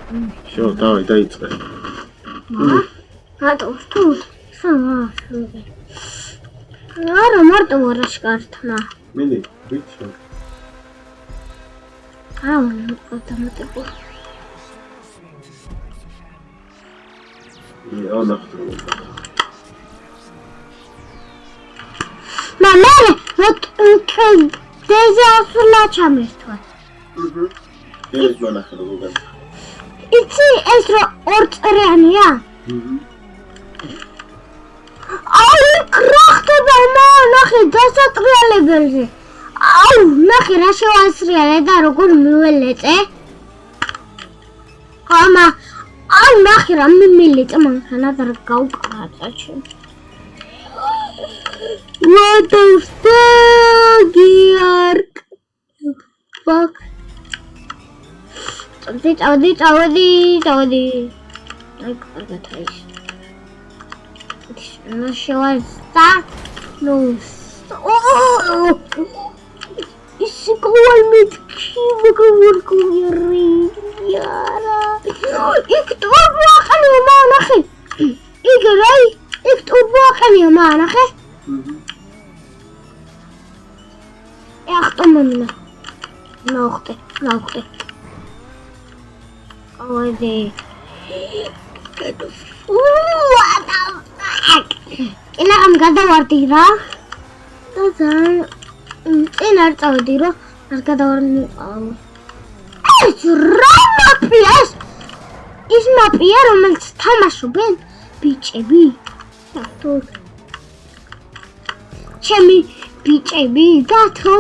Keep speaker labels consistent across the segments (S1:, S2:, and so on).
S1: შო, დავай, დაიწყე.
S2: რატო? თუ სამაშოვე. არა, მარტო არა შკარტნა.
S1: მინი, ვიცი.
S2: ავტომატიკურ.
S1: ნახტო.
S2: მამე, დეზე ასულა ჩამერთვა.
S1: ეს მონახე როგორ.
S2: იცი ეს რო ორწრიანია? აი, კრახტება ნახე დასატრიალებელზე. აუ, ნახე რა შევასრიალე და როგორ მიველეწე. ამა, აი ნახე რა მიმილეწე მანქანა და გავკრაწე. What the fuck, Yark? Fuck. წავედი. აი, კარგად არის. No შევასწა. No. ის გოლმით ქიმოგორკუირი. Yara. იქ თურბო ახალია მანახე. იქ რაი? იქ თურბო ახალია მანახე. ახტომნა. ნახტე. ოდი. What the fuck? Ina am გადავარდი რა. და წინ არ წავედი რომ არ გადავარდი. ეს რა მაფია ეს? ის მაფია რომელიც თამაშობენ ბიჭები. თუ ჩემი ბიჭები და თუ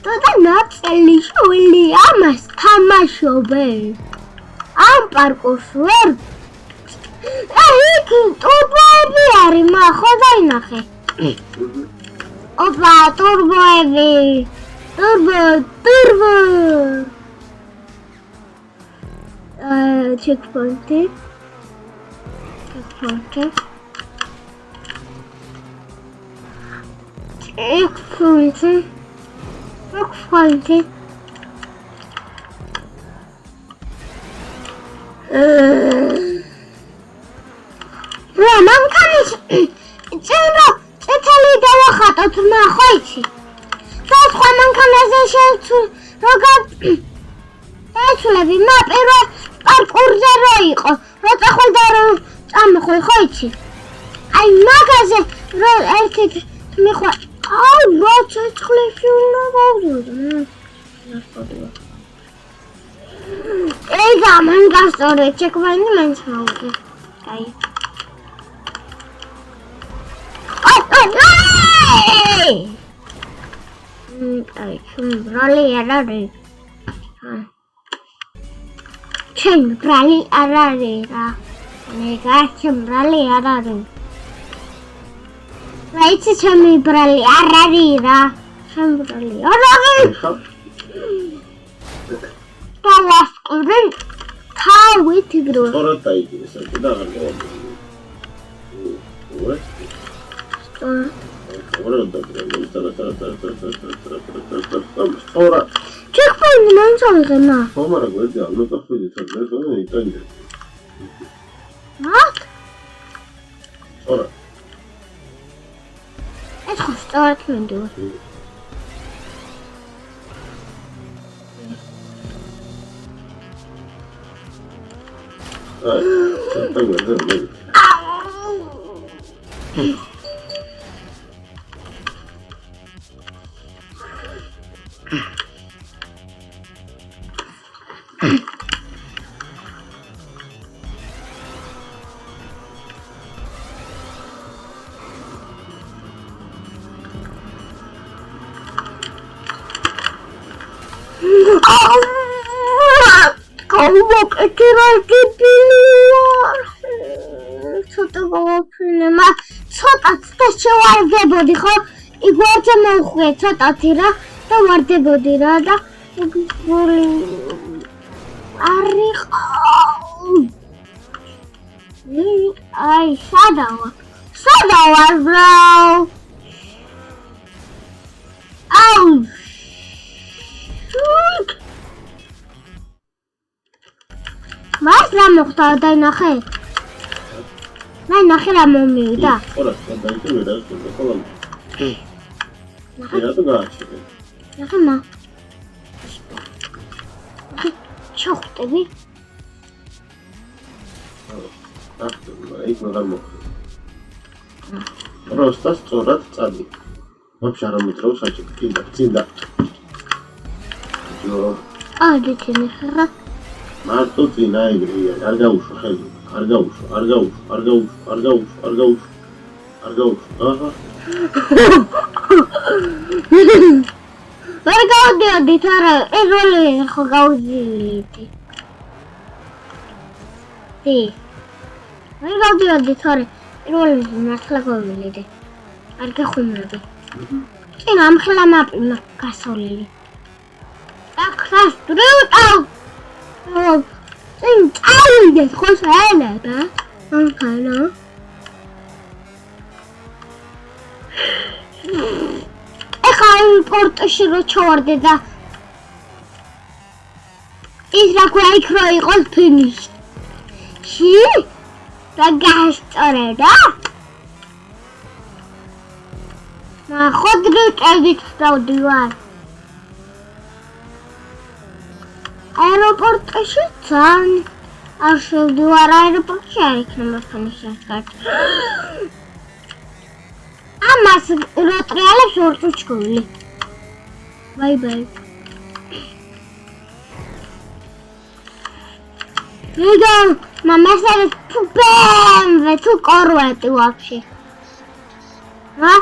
S2: და ნაწილი შული ამას თამაშობენ. ამ პარკურს ვერ იქ ტურბოები არის ხო დაინახე. ოპა ტურბოები. Turbo. Checkpoint. მანქანის წინო წითელი დავახატოთ ხო იცი? და სხვა მანქანაზე როგორ ეცვლები პირველ პარკურზე რო იყო რო წახვიდა რო წამოხვი ხო იცი? აი მაგაზე რო ერთით მიხვა აუ რო ცეცხლში უნდა გავდიოდო. ეგა მან გასწორე ჩეკბაინი მაინც მოვიდე. აი აი brali არ არის brali არ არის რა მეგა brali არ არის რა იცი ჩემი brali არ არის რა brali არ არის დავასკურე თავით იგრო
S1: სწორად დაიგეს და აღარ გავაკეთე Ora.
S2: Checkpoint non so che no.
S1: Oh, ma guarda, non sto facendo niente.
S2: What?
S1: Ora.
S2: Het gaat starten doen. Как это разлепило? Что-то голопинема. Что-то варდებოდი ხო? იქ ვარჯა მოვხვე ცოტათი რა და ვარდებოდი რა და არიყო. აი სადავა bro. აუ მას რა მოხდა დაინახე? ნახე რა მომივიდა.
S1: ხორას დაიჭირე და ისე ხოლმე. რატო გააჩერე?
S2: ნახე მა. ჩოხტები.
S1: იქ მაგარ მოხდა. Просто სწორად წადი. Вообще არ ამიტრაო საჭირო. წინდა. ჯო.
S2: დექინე ხარა.
S1: მარტო წინა ეგრეა. არ გაუშვა ხელი. არ გაუშვა. აჰა.
S2: ვერ გავდიოდი თორე ეს როლი ხო გავუძიდი. ვერ გავდიოდი თორე როლი მართლა გავილიდი. არ გეხუმრები. წინ ამხელა მაპი გასავლელი. აკრას დროუტავ. წინ წავიდეს ხო შეიძლება? ანკანა. ეხლა პორტში რო ჩავარდე და ის რა ქვია იქ რო იყოს ფინიში? რა გასწორებდა? ხოდრი წედით დავდივარ. აეროპორტში ძალიან არ შევდივარ აეროპორტში არ იქნება ფინიშის კარტი. ამას რო ტრიალებს ორწუჩკული. ბაი. Рига, мама садит BMW, tu корвет вообще. А?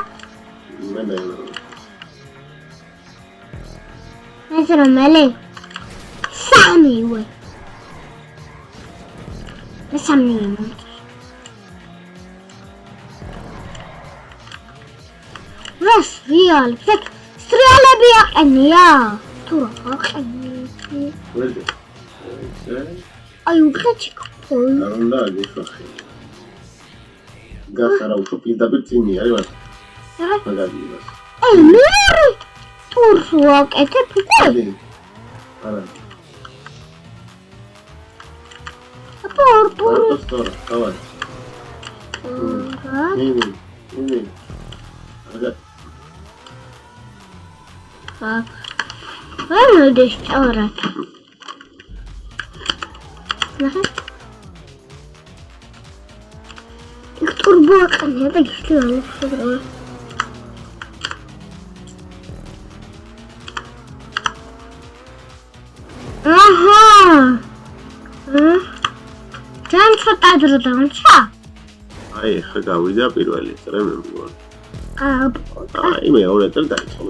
S2: Это нормально. Сами вы. Да сами не можете. Раз, реально. Так, стреляли бы я, а не я. Дурак, а не. Ай, уграчик.
S1: Арунда, дешохи. Гасара ушопи да бицини, аривас. Магадивас.
S2: Ай, мери. Турсуак, это пугай.
S1: Ара.
S2: Портур.
S1: Стора, давай. Ини. Ага.
S2: Ну, здесь орать. Их турбока, нет, так что я Ага. Там что-то другое.
S1: Ай, ხა გავიდა პირველი წრე მე მგონი. აი მეორე წრე დაიწყო.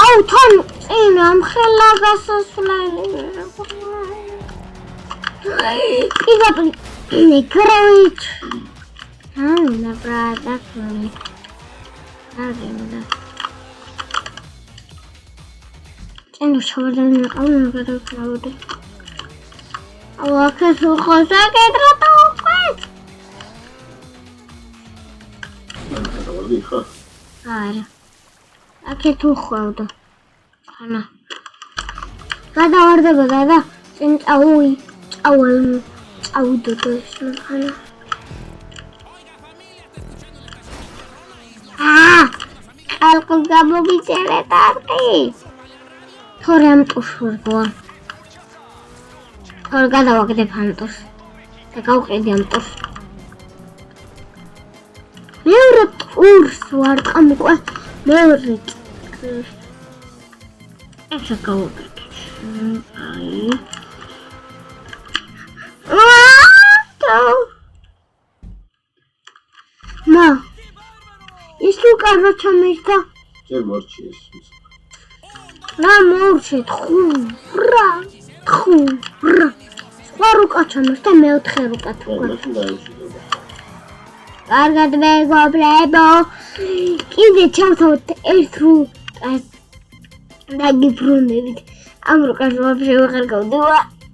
S1: აუ
S2: თან წინ ამხელა გასასვლელი. იგა ნიკროიჩ. на брата фоне. Агенда. Წინ შევდები ყავნა გადავკრავდი. Აკეთე ხოზე კეთრატო ყვეთ. არა. აკეთე ხვავდა. ხანა. გადავარდებოდა და წინ წავუდოდა ეს ხანა. ალკო გამომიწერე ტარკი. თორე ამ ტუშურგვა. თორე გადავაგდე ფანტოს. და გავყიდი ამ ტუშს. მეორე ტურს ვარ ყამიყვა. მეორე ტურს. ესე გავაკეთე. აი. მა ის თუ კარგად ჩამეშდა?
S1: ჯერ მორჩიეს.
S2: რა მორჩით? ხურა. სხვა რუკა ჩამეშდა მეოთხე რუკა თუ. კარგად მეგობლებო. კიდე ჩავთავთ ერთ რუკას. და გიბრუნებით. ამ რუკას ვაფშე ვეღარ გავდივა.